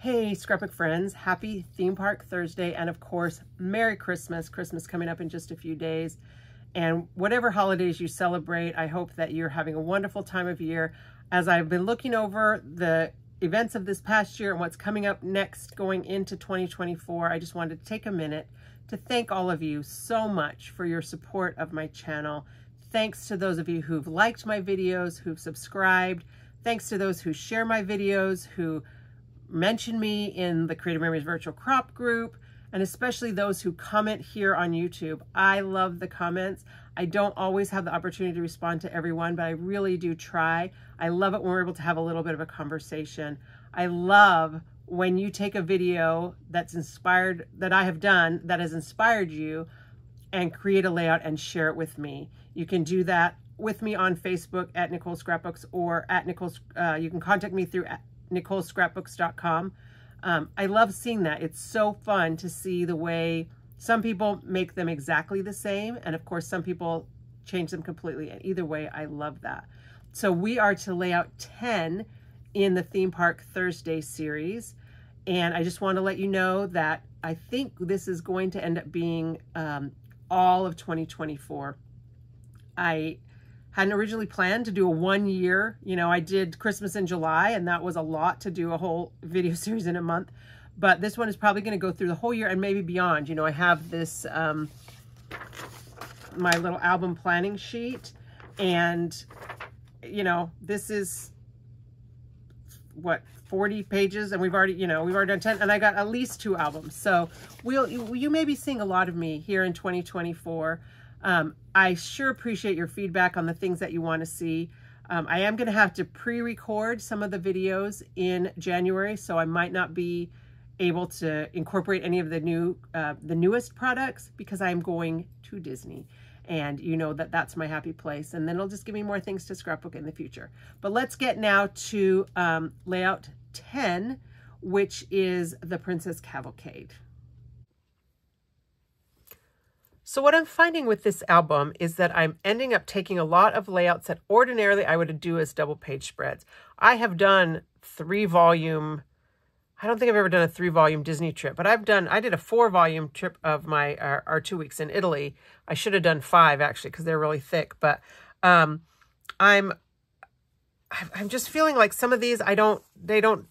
Hey, Scrapbook friends, happy Theme Park Thursday, and of course, Merry Christmas. Christmas coming up in just a few days. And whatever holidays you celebrate, I hope that you're having a wonderful time of year. As I've been looking over the events of this past year and what's coming up next going into 2024, I just wanted to take a minute to thank all of you so much for your support of my channel. Thanks to those of you who've liked my videos, who've subscribed. Thanks to those who share my videos, who mention me in the Creative Memories Virtual Crop group, and especially those who comment here on YouTube. I love the comments. I don't always have the opportunity to respond to everyone, but I really do try. I love it when we're able to have a little bit of a conversation. I love when you take a video that's inspired, that I have done, that has inspired you, and create a layout and share it with me. You can do that with me on Facebook at Nicole Scrapbooks, or at Nicole's, you can contact me through NicoleScrapbooks.com. I love seeing that. It's so fun to see the way some people make them exactly the same, and of course some people change them completely. And either way, I love that. So we are to layout 10 in the Theme Park Thursday series, and I just want to let you know that I think this is going to end up being all of 2024. I hadn't originally planned to do a 1 year. You know, I did Christmas in July, and that was a lot to do a whole video series in a month. But this one is probably going to go through the whole year and maybe beyond. You know, I have this, my little album planning sheet, and, you know, this is, what, 40 pages, and we've already done 10, and I got at least 2 albums. So you may be seeing a lot of me here in 2024. I sure appreciate your feedback on the things that you want to see. I am going to have to pre-record some of the videos in January, so I might not be able to incorporate any of the newest products, because I'm going to Disney, and you know that that's my happy place, and then it'll just give me more things to scrapbook in the future. But let's get now to layout 10, which is the Princess Cavalcade. So what I'm finding with this album is that I'm ending up taking a lot of layouts that ordinarily I would do as double page spreads. I have done 3-volume, I don't think I've ever done a 3-volume Disney trip, but I did a 4-volume trip of my, our 2 weeks in Italy. I should have done 5 actually, because they're really thick, but I'm just feeling like some of these, they don't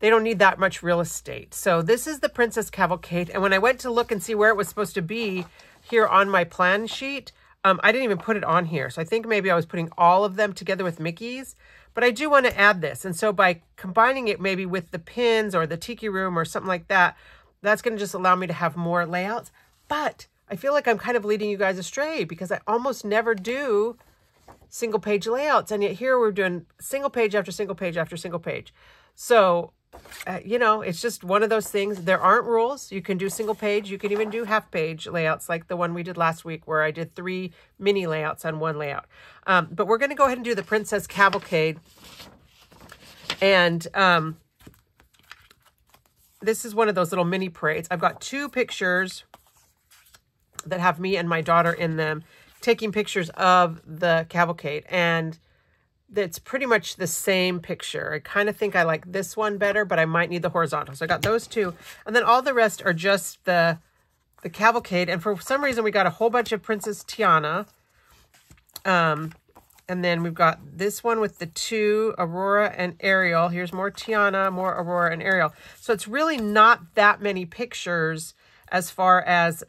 need that much real estate. So this is the Princess Cavalcade, and when I went to look and see where it was supposed to be here on my plan sheet, I didn't even put it on here. So I think maybe I was putting all of them together with Mickey's, but I do want to add this. And so by combining it maybe with the pins or the Tiki Room or something like that, that's going to just allow me to have more layouts. But I feel like I'm kind of leading you guys astray, because I almost never do single page layouts. And yet here we're doing single page after single page after single page. So you know, it's just one of those things. There aren't rules. You can do single page. You can even do half page layouts like the one we did last week, where I did 3 mini layouts on 1 layout. But we're going to go ahead and do the Princess Cavalcade. And this is one of those little mini parades. I've got 2 pictures that have me and my daughter in them taking pictures of the cavalcade. And it's pretty much the same picture. I kind of think I like this one better, but I might need the horizontal. So I got those 2. And then all the rest are just the cavalcade. And for some reason, we got a whole bunch of Princess Tiana. And then we've got this one with the 2, Aurora and Ariel. Here's more Tiana, more Aurora and Ariel. So it's really not that many pictures as far as,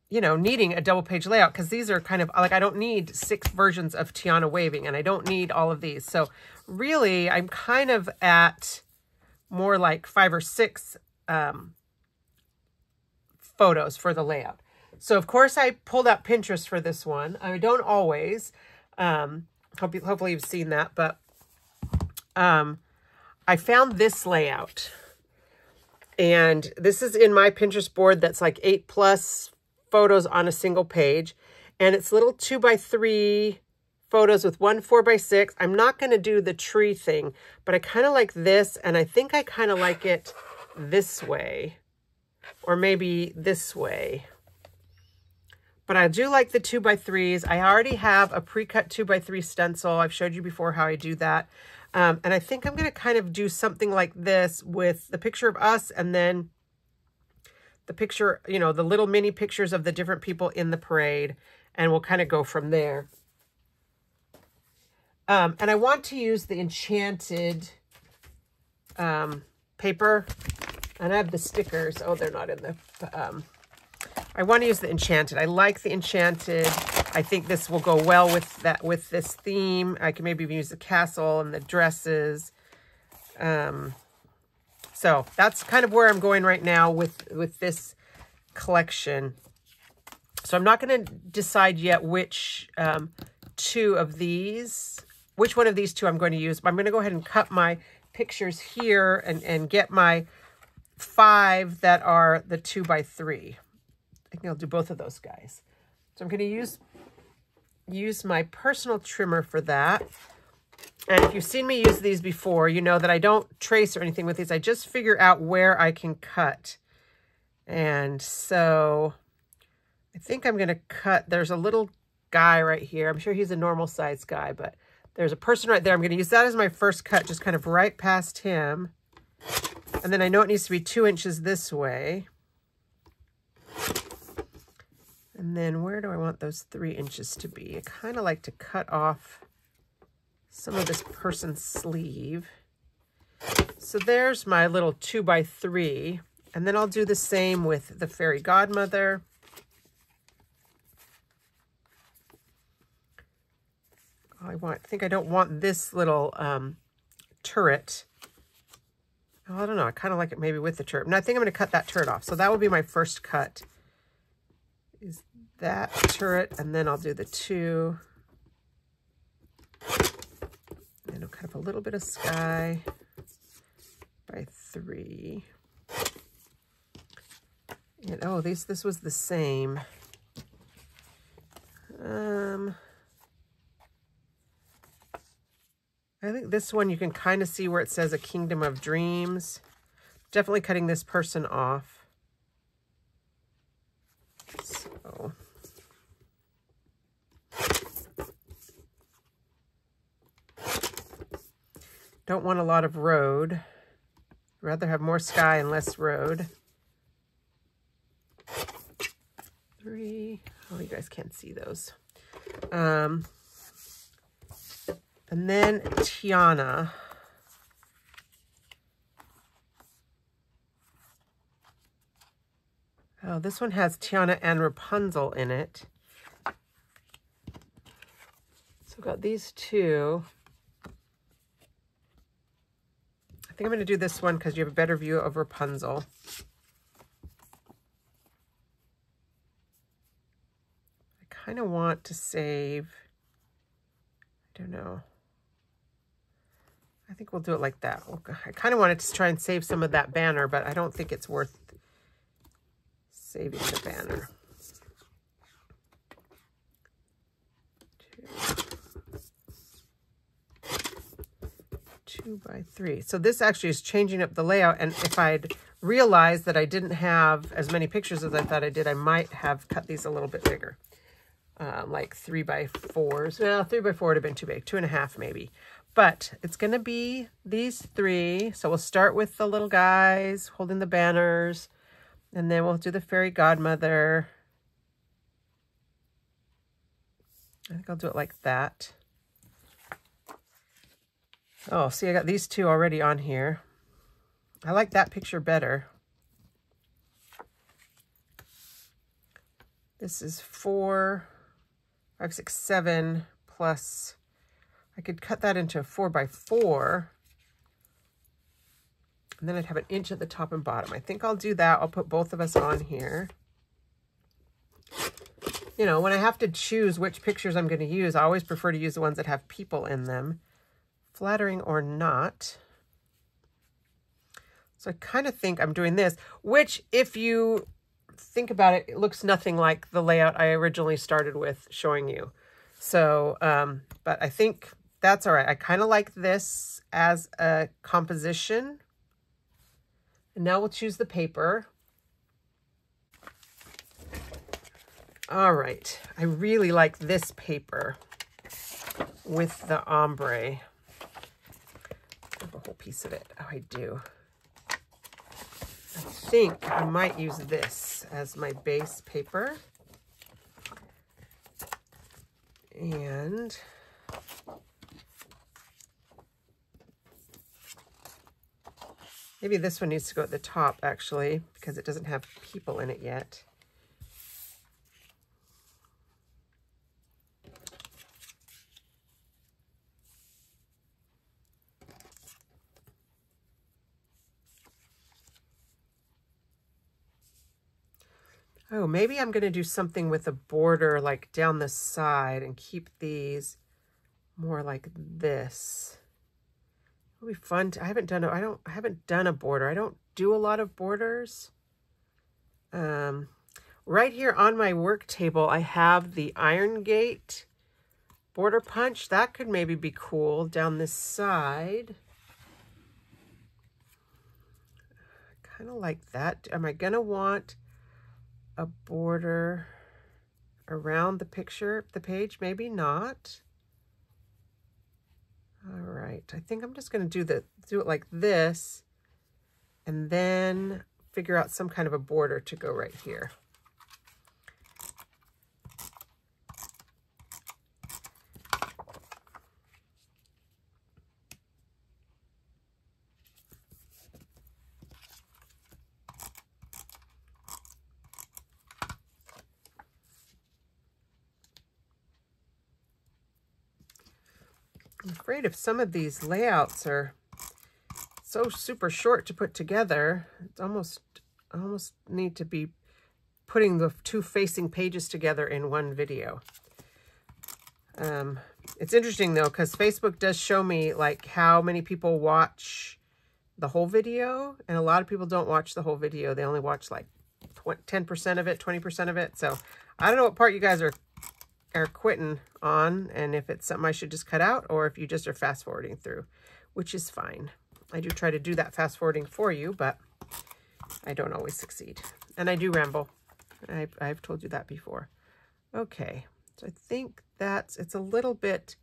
you know, needing a double page layout, because these are kind of like, I don't need 6 versions of Tiana waving, and I don't need all of these. So really, I'm kind of at more like 5 or 6 photos for the layout. So of course I pulled out Pinterest for this one. I don't always, hopefully you've seen that, but I found this layout, and this is in my Pinterest board that's like 8+ photos on a single page, and it's little 2x3 photos with 1 4x6. I'm not going to do the tree thing, but I kind of like this, and I think I kind of like it this way, or maybe this way. But I do like the 2x3s. I already have a pre-cut 2x3 stencil. I've showed you before how I do that. And I think I'm going to kind of do something like this with the picture of us and then the picture, you know, the little mini pictures of the different people in the parade. And we'll kind of go from there. And I want to use the Enchanted paper. And I have the stickers. Oh, they're not in the... I want to use the Enchanted. I like the Enchanted. I think this will go well with that, with this theme. I can maybe even use the castle and the dresses. So that's kind of where I'm going right now with this collection. So I'm not going to decide yet which which one of these two I'm going to use. But I'm going to go ahead and cut my pictures here and get my 5 that are the 2x3. I think I'll do both of those guys. So I'm going to use my personal trimmer for that. And if you've seen me use these before, you know that I don't trace or anything with these. I just figure out where I can cut. And so I think I'm going to cut. There's a little guy right here. I'm sure he's a normal size guy, but there's a person right there. I'm going to use that as my first cut, just kind of right past him. And then I know it needs to be 2 inches this way. And then where do I want those 3 inches to be? I kind of like to cut off some of this person's sleeve. So there's my little 2x3. And then I'll do the same with the fairy godmother. I think I don't want this little turret. Oh, I don't know. I kind of like it maybe with the turret. And I think I'm going to cut that turret off. So that will be my first cut. Is that turret, and then I'll do the 2. And I'll cut up a little bit of sky by 3. And oh, this was the same. I think this one you can kind of see where it says A Kingdom of Dreams. Definitely cutting this person off. So don't want a lot of road. Rather have more sky and less road. 3. Oh, you guys can't see those. And then Tiana. Oh, this one has Tiana and Rapunzel in it. So I've got these 2. I think I'm going to do this one because you have a better view of Rapunzel. I kind of want to save, I don't know. I think we'll do it like that. I kind of wanted to try and save some of that banner, but I don't think it's worth saving the banner. 2x3. So this actually is changing up the layout. And if I'd realized that I didn't have as many pictures as I thought I did, I might have cut these a little bit bigger. Like 3x4s. Well, 3x4 would have been too big. 2.5 maybe. But it's going to be these 3. So we'll start with the little guys holding the banners. And then we'll do the fairy godmother. I think I'll do it like that. Oh, see, I got these 2 already on here. I like that picture better. This is 4, 5, 6, 7 plus... I could cut that into a 4x4. And then I'd have an inch at the top and bottom. I think I'll do that. I'll put both of us on here. You know, when I have to choose which pictures I'm going to use, I always prefer to use the ones that have people in them. Flattering or not. So I kind of think I'm doing this, which if you think about it, it looks nothing like the layout I originally started with showing you. So, but I think that's all right. I kind of like this as a composition. And now we'll choose the paper. All right. I really like this paper with the ombre. piece of it. Oh, I do. I think I might use this as my base paper. And maybe this one needs to go at the top, actually, because it doesn't have people in it yet. Oh, maybe I'm going to do something with a border like down the side and keep these more like this. It'll be fun. I haven't done a border. I don't do a lot of borders. Right here on my work table, I have the Iron Gate border punch. That could maybe be cool down this side. I kind of like that. Am I going to want a border around the page? Maybe not. All right, I think I'm just going to do it like this, and then figure out some kind of a border to go right here. I'm afraid if some of these layouts are so super short to put together, it's almost need to be putting the two facing pages together in one video. It's interesting though, because Facebook does show me like how many people watch the whole video, and a lot of people don't watch the whole video. They only watch like 10% of it, 20% of it. So I don't know what part you guys are quitting on, and if it's something I should just cut out, or if you just are fast forwarding through, which is fine. I do try to do that fast forwarding for you, but I don't always succeed, and I do ramble. I've told you that before. Okay, so I think it's a little bit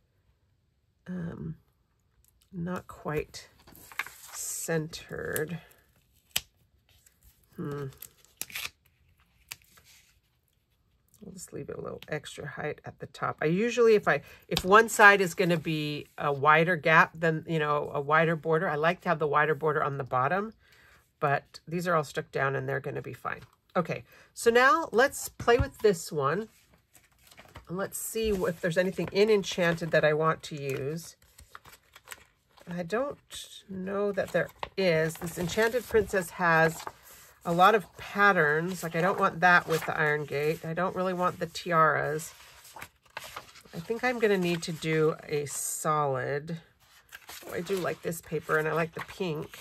not quite centered. I'll just leave it a little extra height at the top. I usually, if one side is going to be a wider gap than, a wider border, I like to have the wider border on the bottom, but these are all stuck down and they're going to be fine. Okay, so now let's play with this one. And let's see if there's anything in Enchanted that I want to use. I don't know that there is. This Enchanted Princess has a lot of patterns. Like I don't want that with the Iron Gate. I don't really want the tiaras. I think I'm going to need to do a solid. Oh, I do like this paper and I like the pink.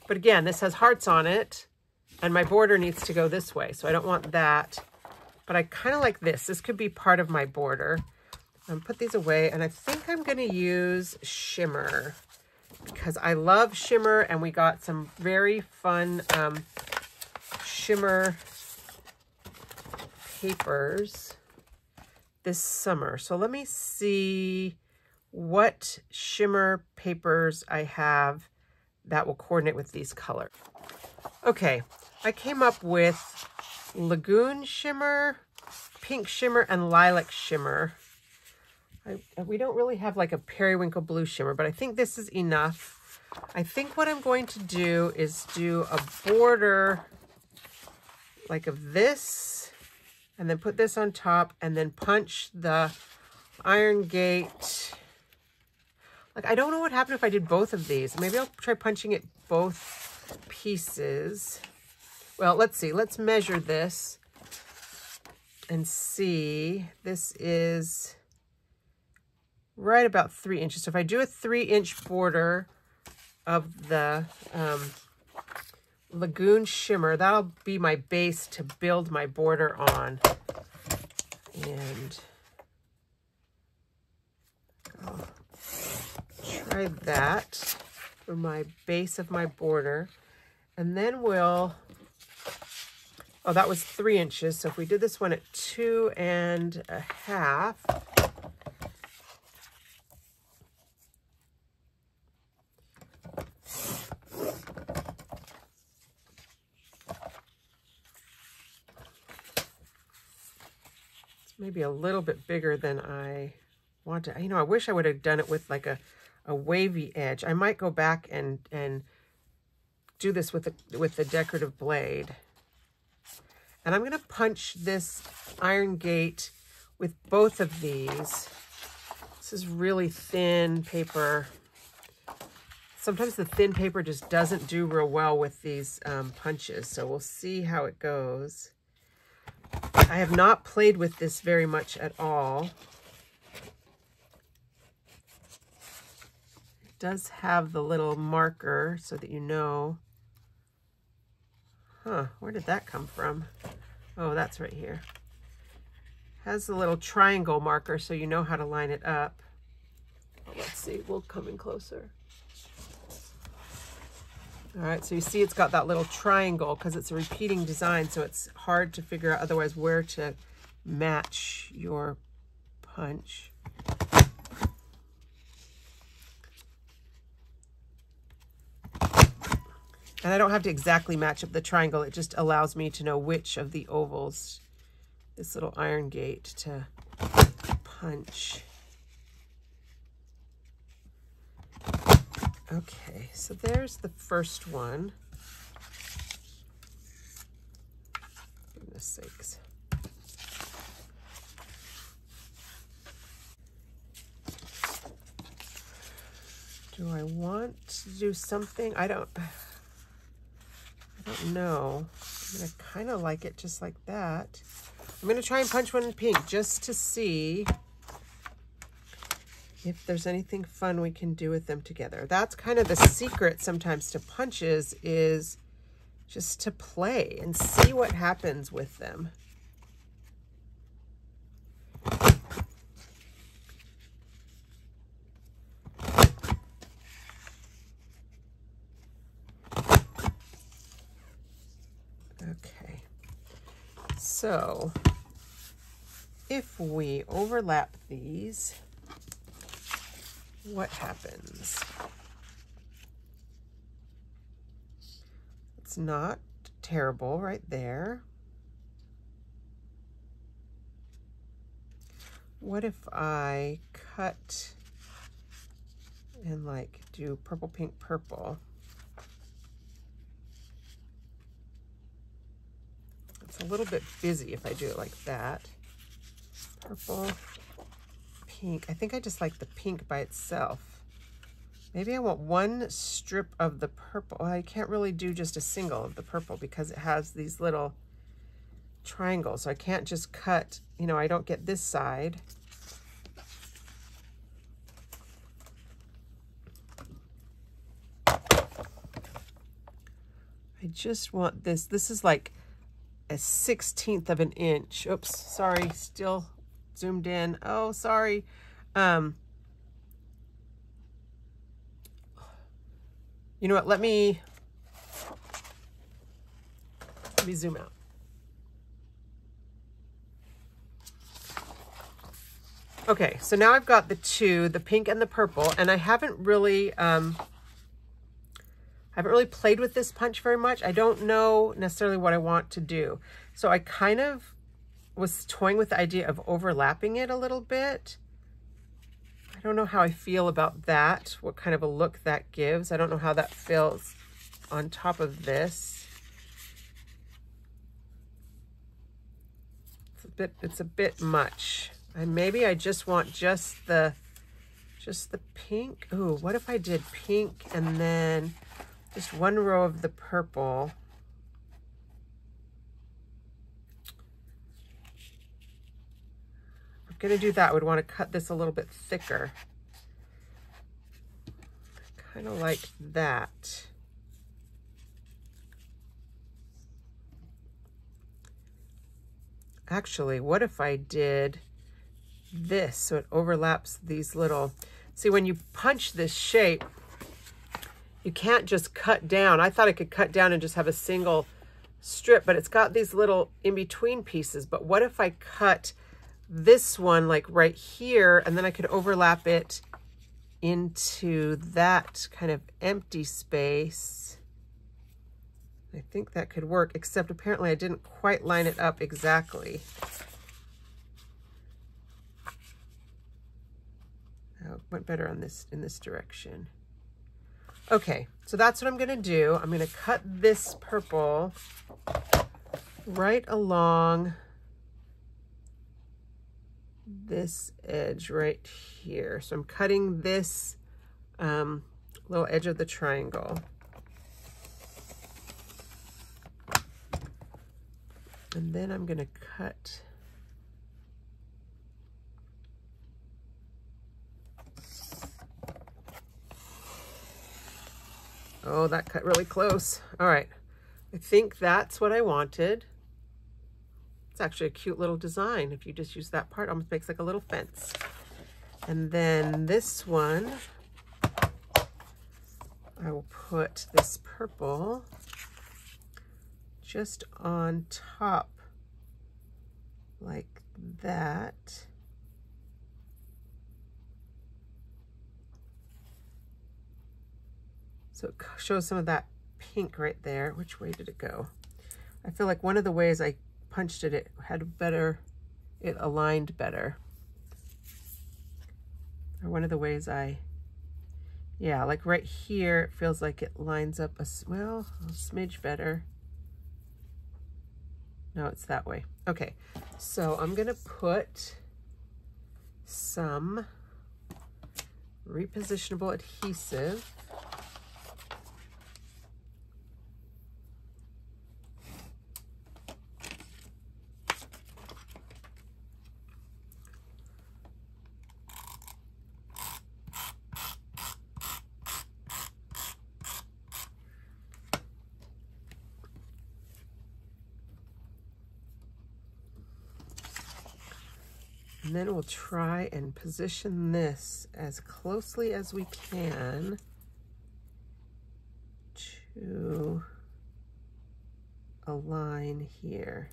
But again, this has hearts on it and my border needs to go this way. So I don't want that. But I kind of like this. This could be part of my border. Put these away, and I think I'm going to use shimmer because I love shimmer, and we got some very fun shimmer papers this summer. So let me see what shimmer papers I have that will coordinate with these colors. Okay, I came up with Lagoon shimmer, pink shimmer, and lilac shimmer. We don't really have like a periwinkle blue shimmer, but I think this is enough. I think what I'm going to do is do a border like of this, and then put this on top, and then punch the Iron Gate. Like, I don't know what happened if I did both of these. Maybe I'll try punching it both pieces. Well, let's see. Let's measure this and see. This is right about 3 inches. So if I do a 3-inch border of the Lagoon shimmer, that'll be my base to build my border on. And I'll try that for my base of my border. And then we'll, oh, that was 3 inches. So if we did this one at 2.5, maybe a little bit bigger than I wanted. You know, I wish I would have done it with like a wavy edge. I might go back and do this with the decorative blade. And I'm going to punch this iron gate with both of these. This is really thin paper. Sometimes the thin paper just doesn't do real well with these punches, so we'll see how it goes. I have not played with this very much at all. It does have the little marker so that you know. Huh, where did that come from? Oh, that's right here. Has the little triangle marker so you know how to line it up. Oh, let's see, we'll come in closer. All right, so you see it's got that little triangle because it's a repeating design, so it's hard to figure out otherwise where to match your punch. And I don't have to exactly match up the triangle. It just allows me to know which of the ovals, this little iron gate, to punch. Okay, so there's the first one. Goodness sakes. Do I want to do something? I don't know. I'm going to kind of like it just like that. I'm going to try and punch one in pink just to see if there's anything fun we can do with them together. That's kind of the secret sometimes to punches, is just to play and see what happens with them. Okay, so if we overlap these, what happens? It's not terrible right there. What if I cut and like do purple, pink, purple? It's a little bit busy if I do it like that. Purple, pink. I think I just like the pink by itself. Maybe I want one strip of the purple. Well, I can't really do just a single of the purple because it has these little triangles. So I can't just cut, you know, I don't get this side. I just want this. This is like a 1/16 of an inch. Oops, sorry, still zoomed in. Oh, sorry. You know what, let me zoom out. Okay, so now I've got the two, the pink and the purple, and I haven't really played with this punch very much. I don't know necessarily what I want to do. So I kind of was toying with the idea of overlapping it a little bit. I don't know how I feel about that, what kind of a look that gives. I don't know how that feels on top of this. It's a bit much. And maybe I just want just the pink. Ooh, what if I did pink and then just one row of the purple? If I'm gonna do that, I would want to cut this a little bit thicker. Kind of like that. Actually, what if I did this so it overlaps these little, see when you punch this shape, you can't just cut down. I thought I could cut down and just have a single strip, but it's got these little in-between pieces. But what if I cut this one like right here, and then I could overlap it into that kind of empty space? I think that could work, except apparently I didn't quite line it up exactly. Went better on this, in this direction. Okay, so that's what I'm gonna do. I'm gonna cut this purple right along this edge right here. So I'm cutting this little edge of the triangle. And then I'm gonna cut oh, that cut really close. All right, I think that's what I wanted. It's actually a cute little design. If you just use that part, almost makes like a little fence. And then this one, I will put this purple just on top like that. So it shows some of that pink right there. Which way did it go? I feel like one of the ways I punched it, it had better, it aligned better. Or one of the ways yeah, like right here, it feels like it lines up well, a smidge better. No, it's that way. Okay, so I'm gonna put some repositionable adhesive. And then we'll try and position this as closely as we can to a line here.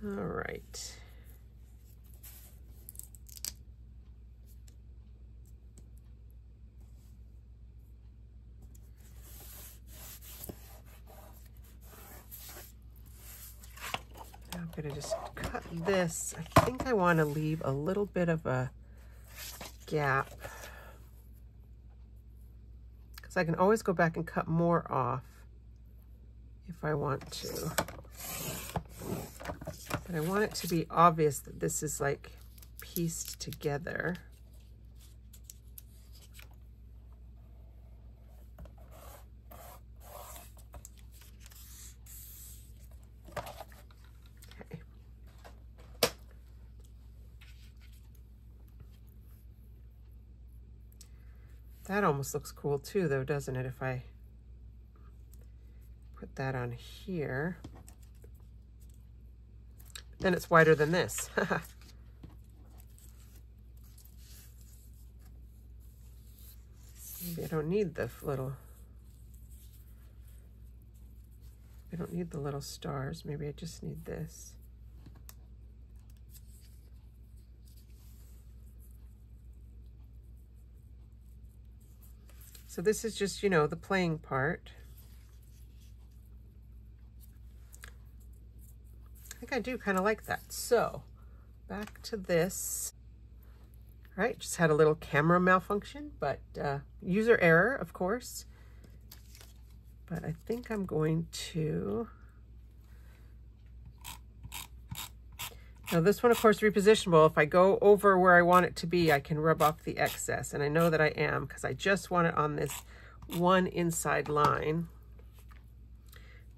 All right. I'm gonna just cut this. I think I want to leave a little bit of a gap because I can always go back and cut more off if I want to. But I want it to be obvious that this is like pieced together. Okay. That almost looks cool too, though, doesn't it? If I put that on here. Then it's wider than this. Maybe I don't need the little, I don't need the little stars. Maybe I just need this. So this is just, you know, the playing part. I think I do kind of like that. So back to this. All right, just had a little camera malfunction, but user error, of course. But I think I'm going to, now this one, of course, repositionable. If I go over where I want it to be, I can rub off the excess. And I know that I am, because I just want it on this one inside line.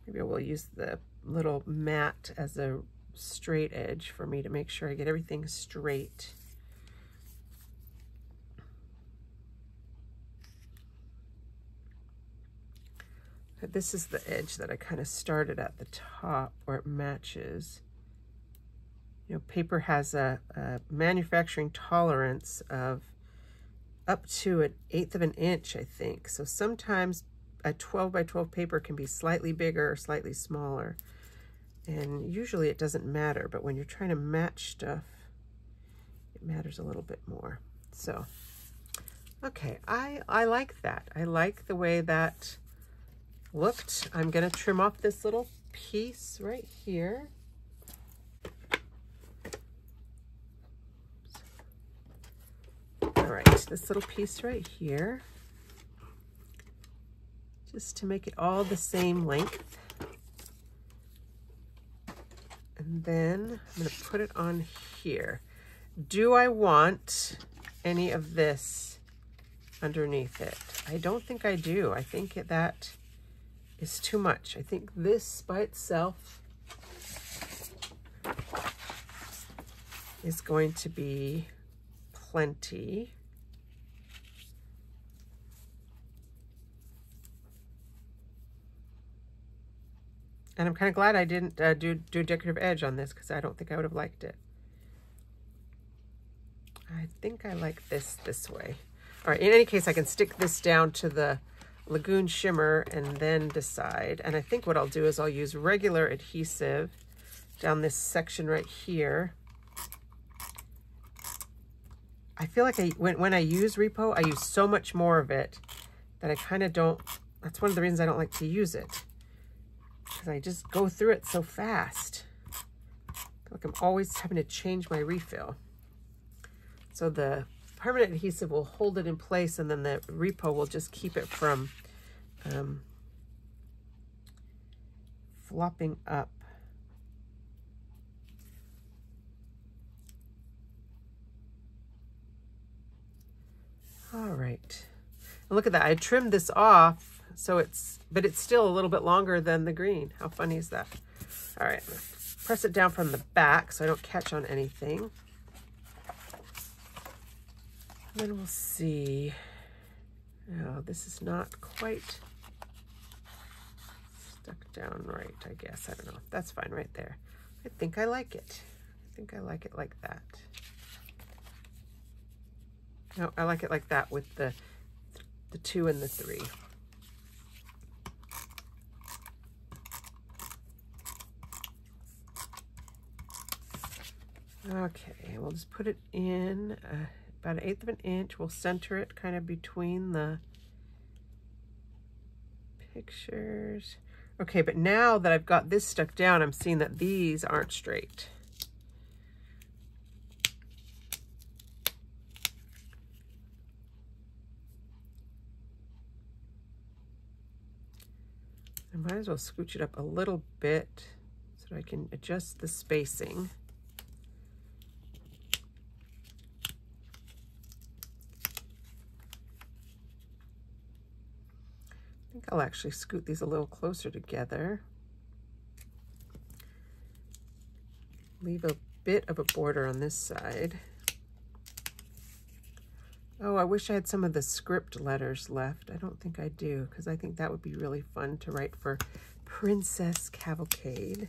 Maybe I will use the little mat as a straight edge for me to make sure I get everything straight. But this is the edge that I kind of started at the top where it matches. You know, paper has a manufacturing tolerance of up to 1/8 of an inch, I think. So sometimes a 12 by 12 paper can be slightly bigger or slightly smaller. And usually it doesn't matter, but when you're trying to match stuff, it matters a little bit more. So, okay, I like that. I like the way that looked. I'm gonna trim off this little piece right here. All right, this little piece right here, just to make it all the same length. And then I'm going to put it on here. Do I want any of this underneath it? I don't think I do. I think that is too much. I think this by itself is going to be plenty. And I'm kind of glad I didn't do decorative edge on this, because I don't think I would have liked it. I think I like this way. All right, in any case, I can stick this down to the Lagoon Shimmer and then decide. And I think what I'll do is I'll use regular adhesive down this section right here. I feel like when I use Repo, I use so much more of it that I kind of don't, that's one of the reasons I don't like to use it. Because I just go through it so fast. I feel like I'm always having to change my refill. So the permanent adhesive will hold it in place, and then the Repo will just keep it from flopping up. All right. And look at that. I trimmed this off. So but it's still a little bit longer than the green. How funny is that? All right, press it down from the back so I don't catch on anything. And then we'll see. Oh, this is not quite stuck down right, I guess. I don't know. That's fine right there. I think I like it. I think I like it like that. No, I like it like that with the 2 and the 3. Okay, we'll just put it in about 1/8 of an inch. We'll center it kind of between the pictures. Okay, but now that I've got this stuck down, I'm seeing that these aren't straight. I might as well scooch it up a little bit so that I can adjust the spacing. I think I'll actually scoot these a little closer together. Leave a bit of a border on this side. Oh, I wish I had some of the script letters left. I don't think I do, because I think that would be really fun to write for Princess Cavalcade.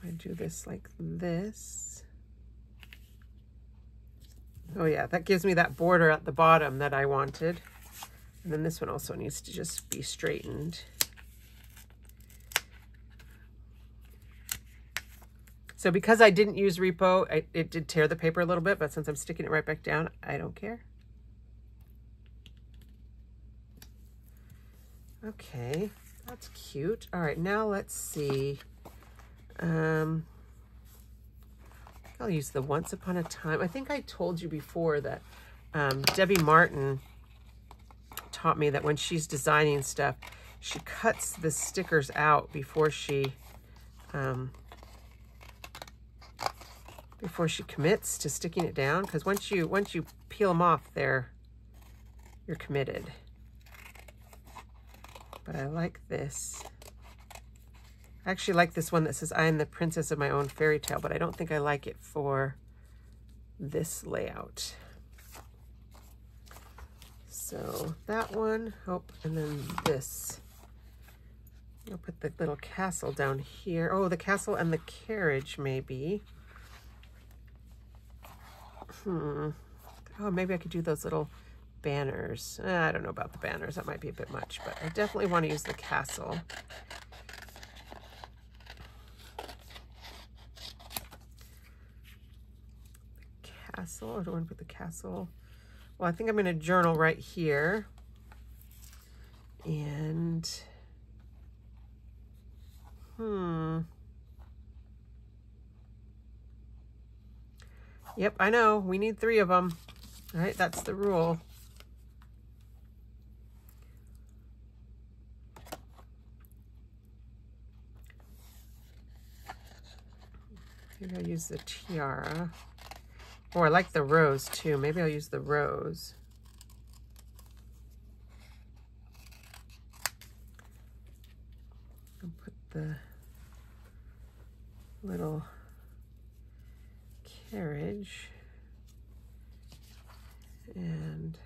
I do this like this. Oh yeah, that gives me that border at the bottom that I wanted. And then this one also needs to just be straightened. So because I didn't use Repo, it did tear the paper a little bit, but since I'm sticking it right back down, I don't care. Okay, that's cute. All right, now let's see. I'll use the Once Upon a Time. I think I told you before that Debbie Martin taught me that when she's designing stuff, she cuts the stickers out before she commits to sticking it down, because once you peel them off, you're committed. But I like this. I actually like this one that says, I am the princess of my own fairy tale, but I don't think I like it for this layout. So that one, oh, and then this. I'll put the little castle down here. Oh, the castle and the carriage maybe. Oh, maybe I could do those little banners. I don't know about the banners. That might be a bit much, but I definitely want to use the castle. Castle, or do I want to put the castle? Well, I think I'm going to journal right here. And, Yep, I know. We need 3 of them. All right, that's the rule. Maybe I'll use the tiara. Oh, I like the rose too. Maybe I'll use the rose. I'll put the little carriage and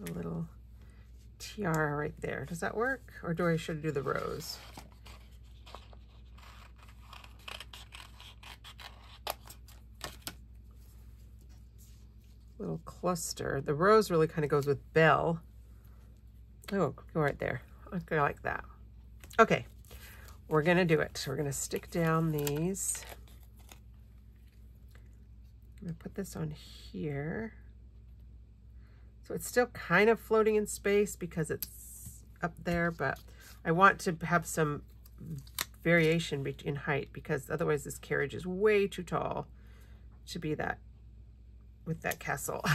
a little tiara right there. Does that work? Or should I do the rose? Little cluster. The rose really kind of goes with Belle. Oh, go right there. Okay, like that. Okay, we're gonna do it. We're gonna stick down these. I'm gonna put this on here. So it's still kind of floating in space because it's up there, but I want to have some variation in height because otherwise this carriage is way too tall to be that with that castle.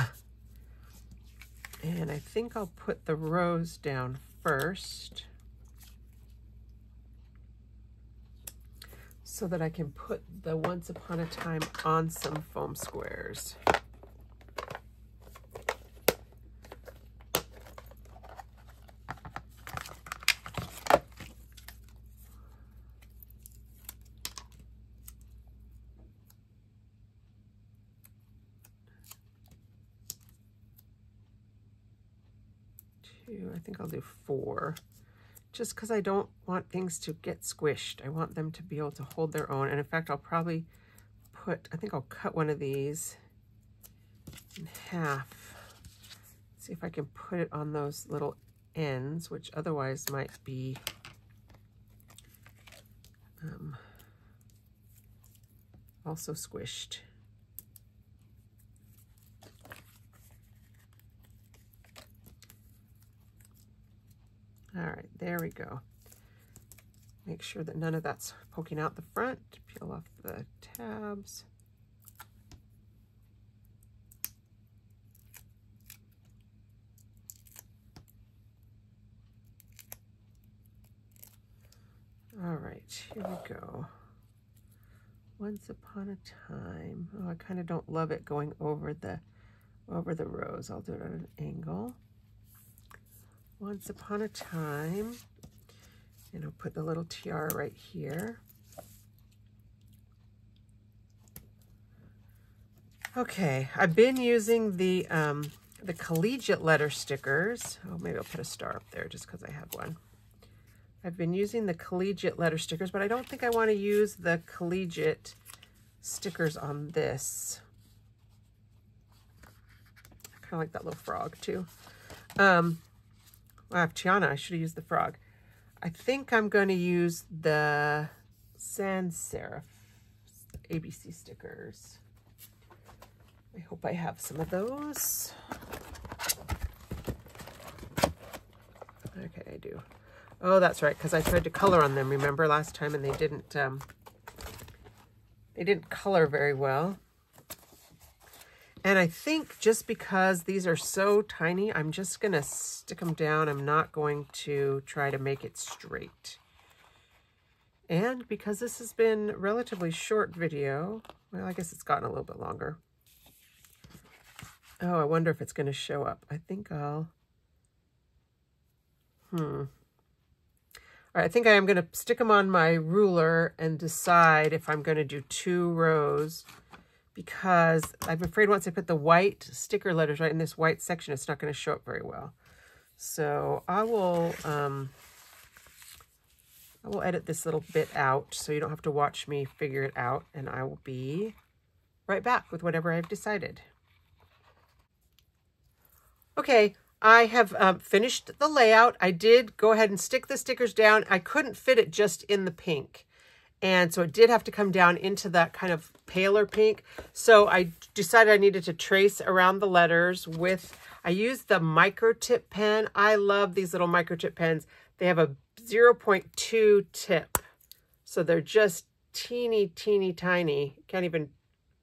And I think I'll put the rose down first so that I can put the Once Upon a Time on some foam squares. I think I'll do 4, just because I don't want things to get squished. I want them to be able to hold their own. And in fact, I'll probably I think I'll cut one of these in half. See if I can put it on those little ends, which otherwise might be also squished. All right, there we go. Make sure that none of that's poking out the front. Peel off the tabs. All right, here we go. Once Upon a Time. Oh, I kind of don't love it going over the rose. I'll do it at an angle. Once Upon a Time, and I'll put the little tiara right here. Okay, I've been using the collegiate letter stickers. Oh, maybe I'll put a star up there just because I have one. I've been using the collegiate letter stickers, but I don't think I want to use the collegiate stickers on this. I kind of like that little frog too. I have Tiana. I should have used the frog. I think I'm going to use the sans serif ABC stickers. I hope I have some of those. Okay, I do. Oh, that's right, because I tried to color on them, remember, last time, and they didn't color very well. And I think just because these are so tiny, I'm just going to stick them down. I'm not going to try to make it straight. And because this has been a relatively short video, well, I guess it's gotten a little bit longer. Oh, I wonder if it's going to show up. I think I'll... All right, I think I am going to stick them on my ruler and decide if I'm going to do 2 rows, because I'm afraid once I put the white sticker letters right in this white section, it's not going to show up very well. So I will edit this little bit out so you don't have to watch me figure it out, and I will be right back with whatever I've decided. Okay, I have finished the layout. I did go ahead and stick the stickers down. I couldn't fit it just in the pink. And so it did have to come down into that kind of paler pink. So I decided I needed to trace around the letters with, I used the micro tip pen. I love these little micro tip pens. They have a 0.2 tip. So they're just teeny, teeny, tiny. Can't even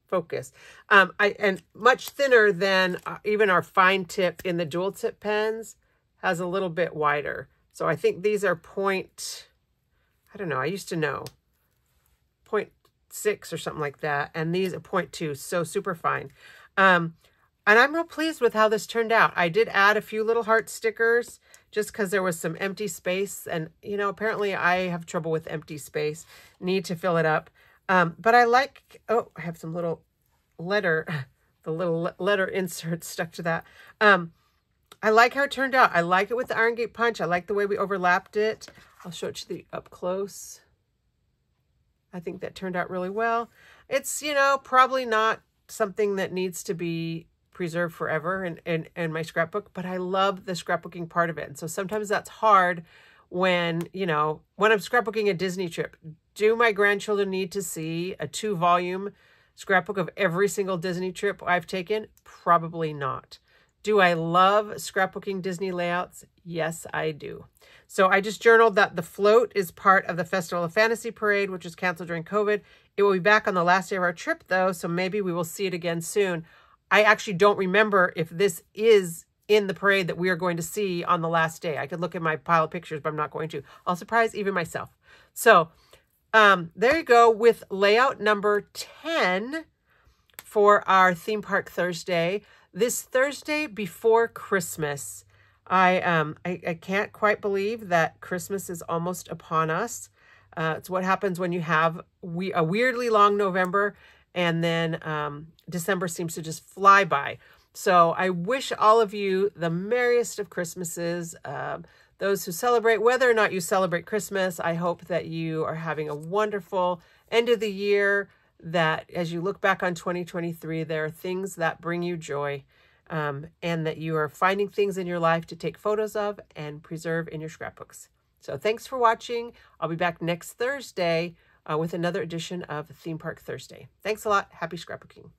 focus. And much thinner than even our fine tip in the dual tip pens, has a little bit wider. So I think these are I don't know, I used to know, 0.6 or something like that. And these are 0.2, so super fine. And I'm real pleased with how this turned out. I did add a few little heart stickers just because there was some empty space. And, you know, apparently I have trouble with empty space. Need to fill it up. But I like, oh, I have some little letter, the little letter inserts stuck to that. I like how it turned out. I like it with the iron gate punch. I like the way we overlapped it. I'll show it to you up close. I think that turned out really well. It's, you know, probably not something that needs to be preserved forever in my scrapbook, but I love the scrapbooking part of it. And so sometimes that's hard when, you know, when I'm scrapbooking a Disney trip. Do my grandchildren need to see a 2-volume scrapbook of every single Disney trip I've taken? Probably not. Do I love scrapbooking Disney layouts? Yes, I do. So I just journaled that the float is part of the Festival of Fantasy Parade, which was canceled during COVID. It will be back on the last day of our trip, though, so maybe we will see it again soon. I actually don't remember if this is in the parade that we are going to see on the last day. I could look at my pile of pictures, but I'm not going to. I'll surprise even myself. So there you go with layout number 10 for our Theme Park Thursday. This Thursday before Christmas. I can't quite believe that Christmas is almost upon us. It's what happens when you have a weirdly long November and then December seems to just fly by. So I wish all of you the merriest of Christmases. Those who celebrate, whether or not you celebrate Christmas, I hope that you are having a wonderful end of the year, that as you look back on 2023, there are things that bring you joy. And that you are finding things in your life to take photos of and preserve in your scrapbooks. So thanks for watching. I'll be back next Thursday with another edition of Theme Park Thursday. Thanks a lot. Happy scrapbooking.